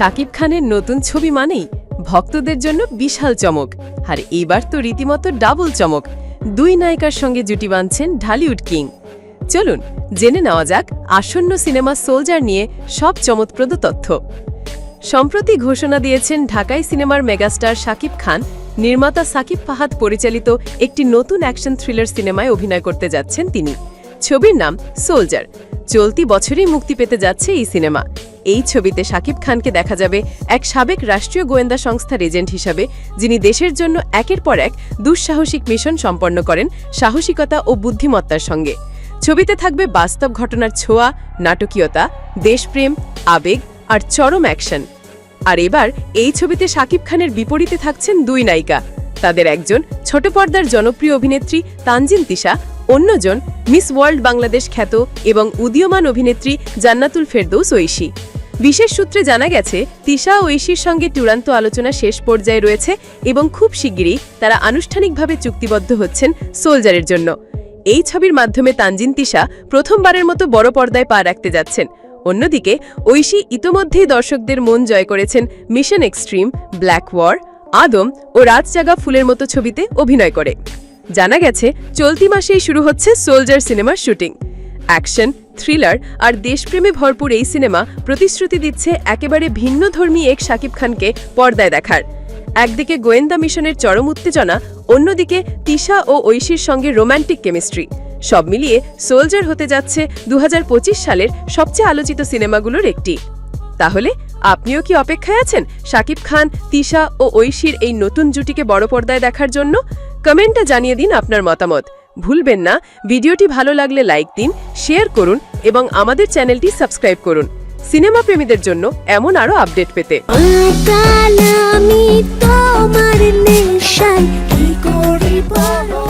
শাকিব খানের নতুন ছবি মানেই ভক্তদের জন্য বিশাল চমক, আর এবার তো রীতিমতো ডাবল চমক। দুই নায়িকার সঙ্গে জুটি বাঁধছেন ঢালিউড কিং। চলুন জেনে নেওয়া যাক আসন্ন সিনেমা সোলজার নিয়ে সব চমৎপ্রদ তথ্য। সম্প্রতি ঘোষণা দিয়েছেন ঢাকাই সিনেমার মেগাস্টার শাকিব খান নির্মাতা সাকিব ফাহাদ পরিচালিত একটি নতুন অ্যাকশন থ্রিলার সিনেমায় অভিনয় করতে যাচ্ছেন তিনি। ছবির নাম সোলজার। চলতি বছরেই মুক্তি পেতে যাচ্ছে এই সিনেমা। এই ছবিতে শাকিব খানকে দেখা যাবে এক সাবেক রাষ্ট্রীয় গোয়েন্দা সংস্থার এজেন্ট হিসাবে, যিনি দেশের জন্য একের পর এক দুঃসাহসিক মিশন সম্পন্ন করেন সাহসিকতা ও বুদ্ধিমত্তার সঙ্গে। ছবিতে থাকবে বাস্তব ঘটনার ছোঁয়া, নাটকীয়তা, দেশপ্রেম, আবেগ আর চরম অ্যাকশন। আর এবার এই ছবিতে শাকিব খানের বিপরীতে থাকছেন দুই নায়িকা। তাদের একজন ছোট পর্দার জনপ্রিয় অভিনেত্রী তানজিন তিশা, অন্যজন মিস ওয়ার্ল্ড বাংলাদেশ খ্যাত এবং উদীয়মান অভিনেত্রী জান্নাতুল ফেরদৌস ঐশী। বিশেষ সূত্রে জানা গেছে তিশা ও ঐশীর সঙ্গে চূড়ান্ত আলোচনা শেষ পর্যায়ে রয়েছে এবং খুব শিগগিরই তারা আনুষ্ঠানিকভাবে চুক্তিবদ্ধ হচ্ছেন সোলজারের জন্য। এই ছবির মাধ্যমে তানজিন তিশা প্রথমবারের মতো বড় পর্দায় পা রাখতে যাচ্ছেন। অন্যদিকে ঐশী ইতোমধ্যেই দর্শকদের মন জয় করেছেন মিশন এক্সট্রিম, ব্ল্যাক ওয়ার, আদম ও রাত জাগা ফুলের মতো ছবিতে অভিনয় করে। জানা গেছে চলতি মাসেই শুরু হচ্ছে সোলজার সিনেমার শুটিং। অ্যাকশন, থ্রিলার আর দেশপ্রেমে ভরপুর এই সিনেমা প্রতিশ্রুতি দিচ্ছে একেবারে ভিন্নধর্মী এক শাকিব খানকে পর্দায় দেখার। একদিকে গোয়েন্দা মিশনের চরম উত্তেজনা, অন্যদিকে তিশা ও ঐশীর সঙ্গে রোম্যান্টিক কেমিস্ট্রি। সব মিলিয়ে সোলজার হতে যাচ্ছে 2025 সালের সবচেয়ে আলোচিত সিনেমাগুলোর একটি। তাহলে আপনিও কি অপেক্ষায় আছেন শাকিব খান, তিশা ও ঐশীর এই নতুন জুটিকে বড় পর্দায় দেখার জন্য? কমেন্টে জানিয়ে দিন আপনার মতামত। ভুলবেন না, ভিডিওটি ভালো লাগলে লাইক দিন, শেয়ার করুন এবং আমাদের চ্যানেলটি সাবস্ক্রাইব করুন সিনেমা প্রেমীদের জন্য এমন আরও আপডেট পেতে। আমি তোমার নেশায় কি করি বলো।